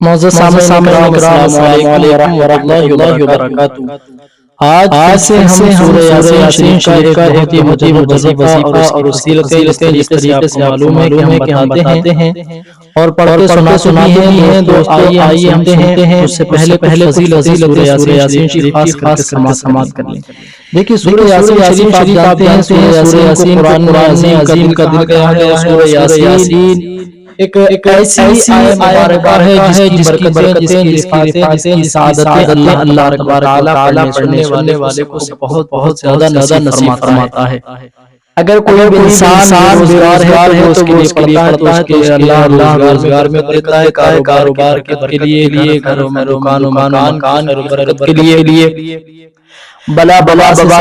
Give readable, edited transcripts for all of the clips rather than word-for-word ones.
मौजूद सामने अस्सलाम वालेकुम वबरकातुहू। आज से हम सूरह यासीन शरीफ का एक बहुत ही वजीफा और उसकी जिस तरीके से आपको मालूम है कि हम बताते हैं और पढ़ते सुनाते भी हैं। दोस्तों आइए हम सुनते हैं। उससे पहले फजीलत सूरह यासीन शरीफ खास समाअत कर लें। देखिए सूरह यासीन शरीफ आप जानते हैं, सूरह यासीन कुरान में अज़ीम का दिल कहा गया है। सूरह यासीन एक ऐसी मुबारक है जिसकी बरकतें, जिसकी सादतें अल्लाह तआला पढ़ने वाले को बहुत ज्यादा नसीब फरमाता है। अगर कोई इंसान बेरोजगार है तो वो उसके लिए पढ़ता है तो अल्लाह रोजगार में देता है, कारोबार के लिए, घरों में मकान बरकत के लिए, बला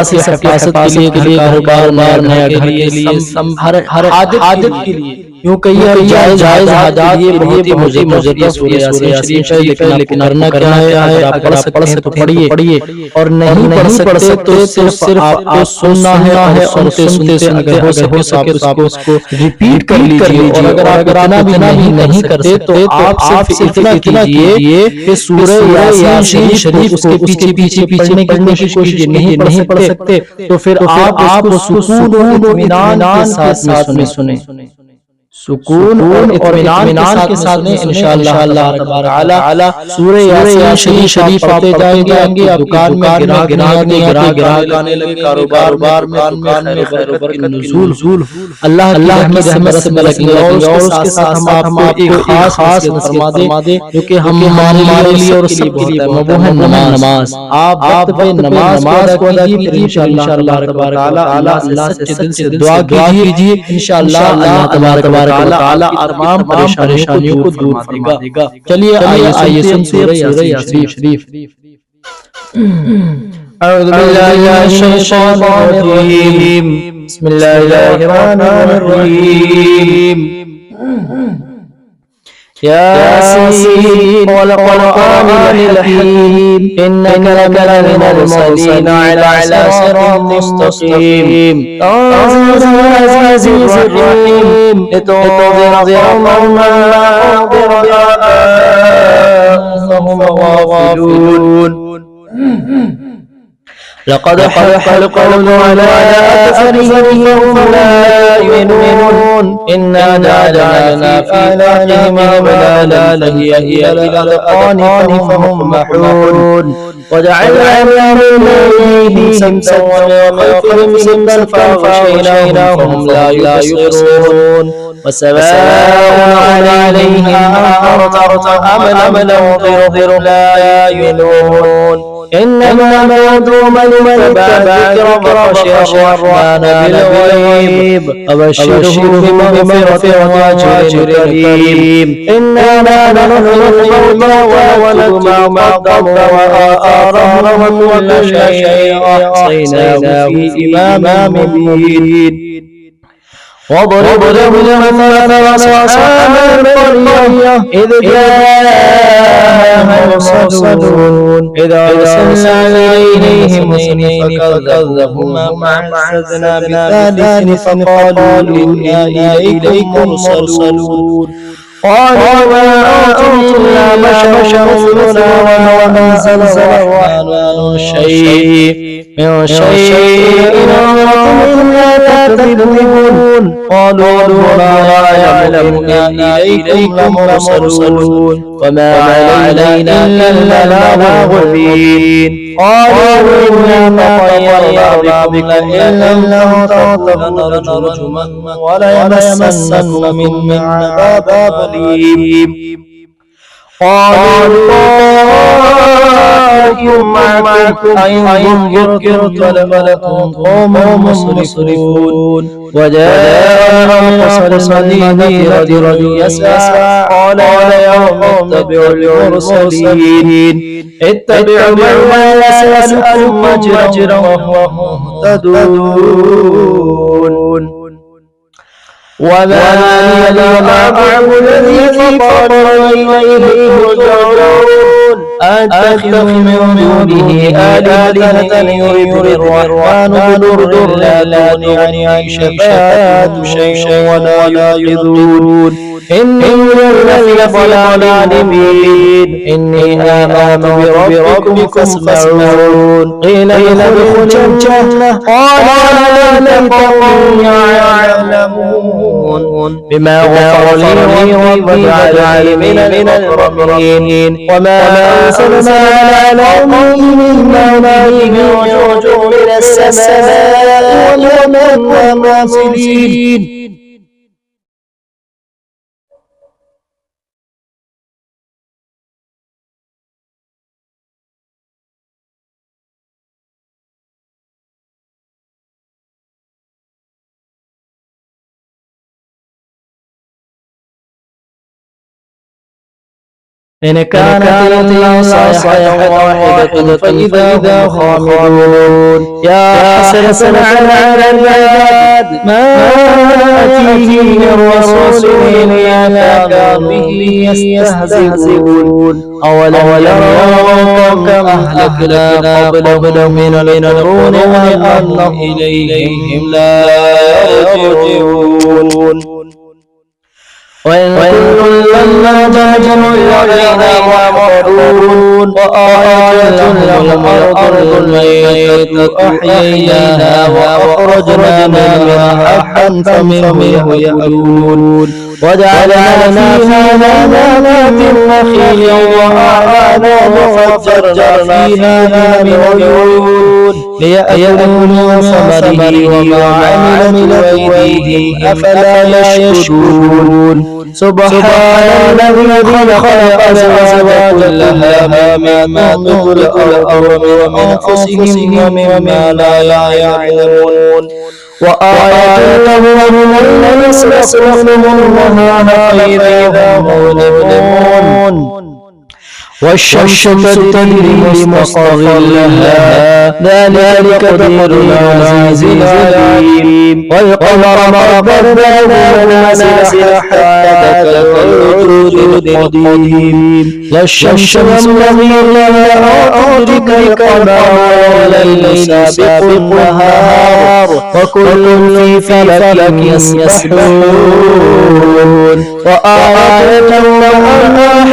से हिफाजत के लिए, कारोबार नया घर के लिए, हर हाजत के लिए, यूं कहिए जायज हाजात ये बहुत ही मुजर्रद सूरह यासीन शरीफ है। लेकिन करना क्या है, आप पढ़ सकते हैं तो पढ़िए, और नहीं पढ़ सकते तो सिर्फ आपको सुनना है और सुनते अगर हो सके तो आप उसको रिपीट कर लीजिए। और अगर आप इतना भी नहीं कर सकते तो आप सिर्फ इतना कीजिए कि सूरह यासीन शरीफ उसके पीछे पढ़ने की कोशिश नहीं पढ़ सकते तो फिर आप उसको सुकून और इत्मीनान के साथ में सुने, सुकून और इत्मीनान के साथ में इंशाअल्लाह ताला सूरह यासीन शरीफ पढ़ते जाएंगे। आप दुकान में ग्राहक आने लगे, कारोबार में दुकान में बरकत नुज़ूल अल्लाह की रहमत से लगेंगे। और उसके साथ हम आपको एक खास फरमा दे जो कि हमारे लिए और सबके लिए वो है नमाज। आप वक्त पे नमाज को अदा कीजिए, इंशाअल्लाह ताला अल्लाह से सच्चे दिल से दुआ कीजिए, इंशाअल्लाह अल्लाह ताला तमाम परेशानियों को दूर फरमा देगा। चलिए आइए सुनते हैं सूरह यासीन शरीफ। अऊज़ु बिल्लाहि मिनश शैतानिर रजीम, बिस्मिल्लाहिर रहमानिर रहीम। यासीन वल क़ुरआनिल हकीम इन्नका लमिनल मुरसलीन अला सिरातिन मुस्तक़ीम तंज़ीलुल अज़ीज़िर रहीम लितुनज़िरा क़ौमन मा उनज़िरा आबाउहुम गाफ़िलून। लक़द हक़्क़ अल-क़ौलु अला अक्सरिहिम फहुम ला युमिनून। इन्ना जअलना फ़ी आज़ानिहिम अग़लालन हिय इलल-अज़क़ानि फहुम महून। वजअलना मिन बैनिहिम समसा वमिन ख़ल्फ़िहिम सद्दन फ़अग़शaynaहुम फहुम ला युबसिरून। वसवाअन अलैहिम अअनज़रतहुम अम लम तुनज़िरहुम ला युमिनून। इन्नमा नद'ू मन इत्तबअ ज़िक्र वख़शिय अर्रहमान बिल-ग़ैब फबश्शिरहु बिमग़फ़िरतिन वअज्रिन करीम। इन्ना नहनु नुह्यिल मौता वनक्तुबु मा क़द्दमू वआथारहुम वकुल्ला शैइन अहصयनाहु फ़ी इमामिन मुबीन। واضرب لهم مثلا أصحاب القرية إذ جاءها المرسلون إذ أرسلنا إليهم اثنين فكذبوهما فعززنا بثالث فقالوا إنا إليكم مرسلون. قالوا ما أنتم إلا بشر مثلنا وما أنزل الرحمن من شيء إن أنتم إلا تكذبون. قالوا ربنا يعلم إنا إليكم لمرسلون وما علينا إلا البلاغ المبين. قالوا إنا تطيرنا بكم لئن لم تنتهوا لنرجمنكم وليمسنكم منا عذاب أليم. قالوا طائركم معكم أئن ذكرتم بل أنتم قوم مسرفون. وجاء مصر المدينة رجل يسعى قال يا قوم اتبعوا المرسلين اتبعوا من لا يسألكم أجرا وهم مهتدون. وما لي لا أعبد الذي فطرني إليه ترجعون. أتخذ من دونه آلهة يردني الرحمن بضر لا تغني عني شفاعتهم شيئا ولا ينقذون. إني لفي ضلال مبين إني آمنت بربكم فاسمعون قيل ادخل الجنة قال لا قوم يعلمون بما غفر لي ربي وجعلني من المكرمين وما أرسلنا على قومه من نبي يرجو من السماء وما كنا مرسلين إن كانت إلا صيحة واحدة فإذا خامدون يا حسرة على العباد ما يأتيهم من رسول إلا كانوا به يستهزئون أولم يروا كم أهلكنا قبلهم من القرون وأنهم إليهم لا يرجعون وإن كلا جاهل الذين يعمرون وآيات لهم الأرض الميتة أحييناها وأخرجنا منها حبا فمنه يأكلون وجعلنا فيها جنات نخيل وأعناب وفجرنا فيها من العيون ليأكلوا من ثمره وما عملت أيديهم أفلا يشكرون سبحان الذي خلق الأزواج كلها مما تنبت الأرض ومن أنفسهم ومما لا يعلمون وآيات لهم الليل يسرون النهار فإذا هم مظلمون والشمس تجري لمستقر لها ذلك تقدير العزيز العليم والقمر قدرناه منازل حتى كالعرجون القديم لا الشمس ينبغي لها أن تدرك القمر ولا الليل سابق النهار وكل في فلك يسبحون وآية لهم حملنا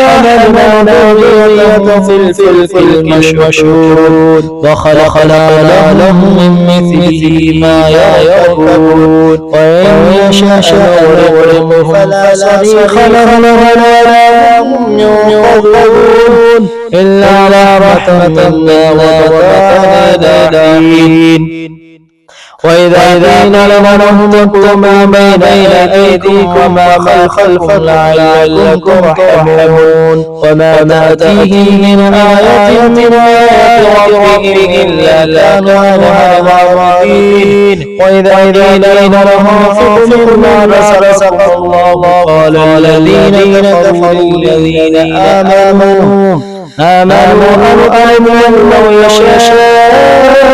في الفلك المشحون وخلقنا لهم من مثله ما يركبون وإن يشاء يغرقهم فلا صريخ لهم ولا هم ينقذون إلا رحمة ومتاعا إلى حين وإذا قيل لهم اتقوا ما بين أيديكم وما خلفكم لعلكم ترحمون وما تأتيهم من آية من آيات ربهم إلا كانوا عنها غافلين وإذا قيل لهم انفقوا مما رزقكم الله قال الذين كفروا للذين آمنوا لو يشاء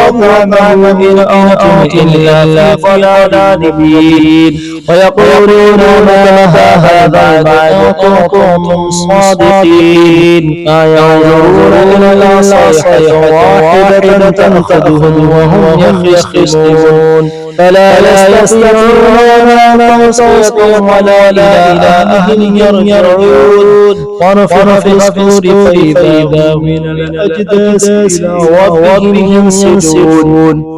الله ما إن أنتم إلا في ضلال مبين ويقولون ما هذا بعد كنتم صادقين ما ينظرون إلا صيحة واحدة تأخذهم وهم يخصمون فلا يستطيعون توصية ولا إلى أهلهم يرجعون ونفخ في الصور فإذا من الأجداث إلى ربهم ينسلون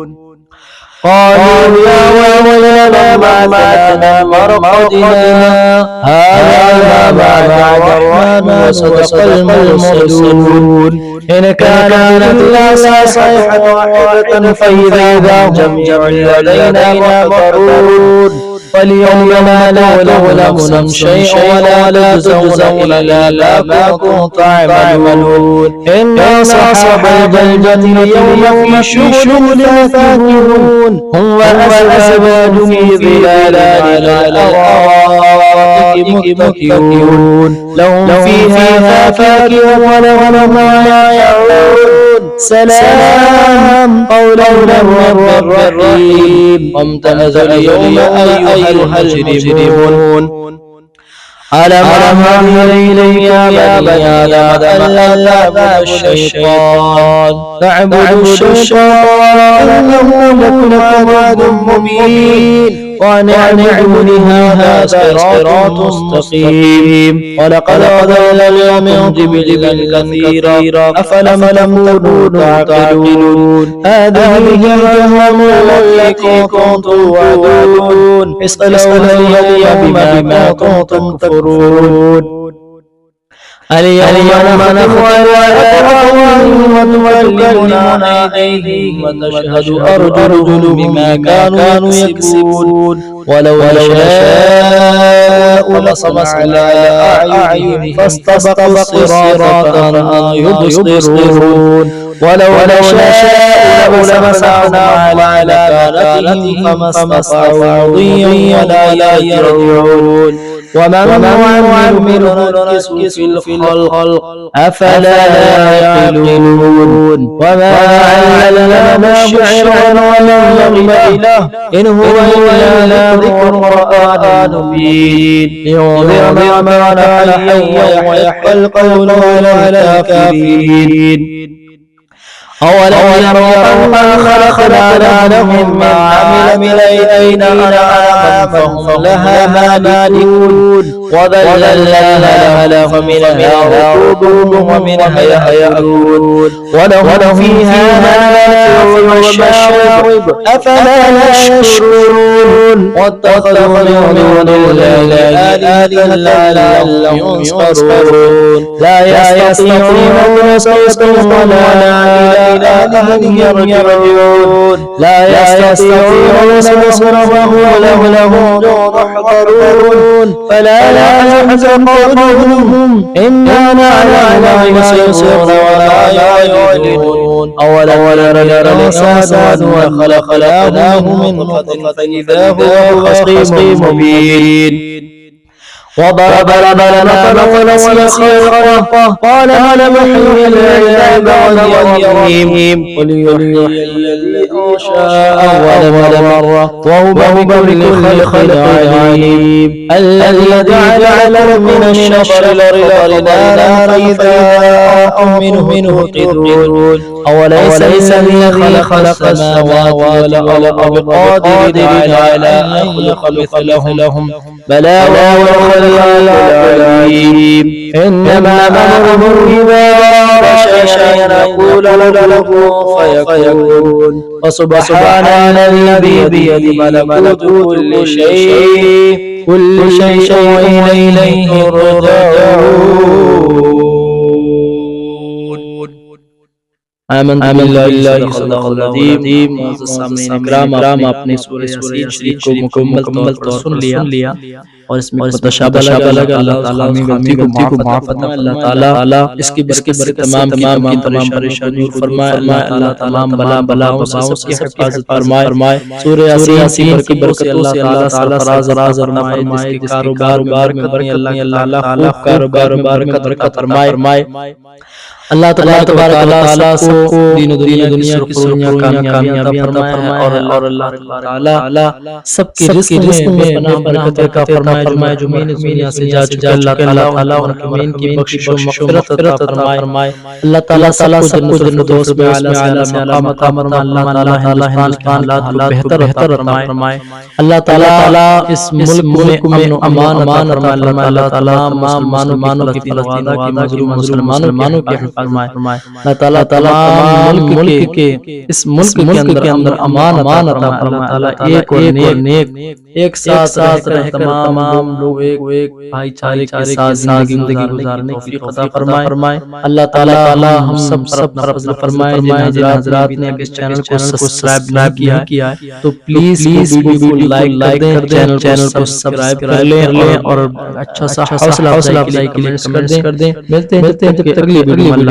قالوا يا ويلنا ما بعثنا مرقدنا هذا ما بعد الرحمن وصدق المرسلون إن كانت إلا صيحة واحدة فإذا هم جميع لدينا محضرون فاليوم لا نظلم شيئا ولا تجزون إلا ما كنتم تعملون إن أصحاب الجنة اليوم في شغل فاكهون هم وأزواج في ظلال على الأرائك متكئون لهم فيها فاكهة ولهم ما يعلمون سلام قولا من رب رحيم وامتاز اليوم أيها المجرمون ألم أعهد إليك يا بني آدم ألا تعبدوا الشيطان إنه لكم عدو مبين وأن اعبدوني هذا صراط مستقيم. ولقد أضل من قبلكم كثيرا أفلم تكونوا تعقلون. هذه جهنم التي كنتم توعدون اصلوها اليوم بما كنتم تكفرون. اليوم نختم على أفواههم وتكلمنا أيديهم وتشهد أرجلهم بما كانوا يكسبون. ولو نشاء لطمسنا على أعينهم فاستبقوا الصراط فأنتم يبصرون. ولو نشاء لمسخنا على مكانتهم فما استطاعوا مضيا ولا يرجعون. ومن نعمره ننكسه في الخلق أفلا يعقلون. وما علمناه الشعر وما ينبغي له إن هو إلا ذكر قرآن مبين لينذر من كان حيا ويحق القول على الكافرين. أولم يروا ما خلقنا لهم ما عمل من أيدينا أنعاما فهم لها مالكون وذللناها لهم فمنها ركوبهم ومنها يأكلون ولهم فيها منافع ومشارب أفلا يشكرون. واتخذوا من دون الله آلهة لعلهم ينصرون. لا يستطيعون صرفا ولا إلههم يرجعون. لا يستطيعون نصرهم ولهم محضرون. فلا يحزن قولهم إنا نعلم ما يسرون وما يعلنون. أولم ير الإنسان وخلقناه من نطفة فإذا هو خصيم مبين. وضرب لنا مثلا ونسي خلقه قال من يحيي العظام بعد يوم قل يحيي الذي أنشأ أول مرة وهو بكل خلق عليم. الذي جعل لكم من الشجر نارا فإذا منه قدرون. أوليس الذي خلق السماوات والأرض بقادر على أن يخلق لهم بلى وهو العليم. إنما أمره إذا أراد شيئا يقول له فيكون. وسبحان الذي بيده ملكوت كل شيء وإليه ترجعون. آمن بالله صدق العظیم. معزز سامعین کرام आपने सूरह यासीन शरीफ को मुकम्मल तौर सुन लिया और इसमें मुतशाबह लगा। अल्लाह ताला हमें गलती को माफ फरमाए। अल्लाह ताला इसकी बरकत से तमाम की परेशानी दूर फरमाए। अल्लाह ताला बला बसाओं से हिफाजत फरमाए। सूरह यासीन की बरकतों से अल्लाह ताला सरफराज फरमाए। जिसके कारोबार में बरकत अल्लाह खूब कारोबार में बरकत फरमाए। अल्लाह तबारक व तआला सबको दीन दुनिया की सुखियां कामयाबियां फरमाए और अल्लाह ताला सबके रिज़्क़ में बरकत अता फरमाए। जो दुनिया से जा चुके अल्लाह ताला उनके की बख्शिश और मग़फ़िरत अता फरमाए। अल्लाह ताला सबको जन्नतों में आला से आला मकाम अल्लाह ताला हिंदुस्तान को बेहतर फरमाए। अल्लाह ताला इस मुल्क में अमान फरमाए। अल्लाह ताला मुसलमानों की फ़लस्तीन की मज़लूम मुसलमानों की फरमाए। अल्लाह ताला मुल्क के इस मुल्क के अंदर अमान अता फरमाए। एक और नेक एक साथ रह तमाम लोग एक भाईचारे के साथ जिंदगी गुजारने की तौफीक अता फरमाए। अल्लाह ताला हम सब पर फजल फरमाए। जिन हज़रात ने इस चैनल को सब्सक्राइब नहीं किया है तो प्लीज वीडियो को लाइक कर दें, चैनल को सब्सक्राइब कर लें और अच्छा सा हौसला अफजाई के लिए कमेंट्स कर दें। मिलते हैं अगली वीडियो में।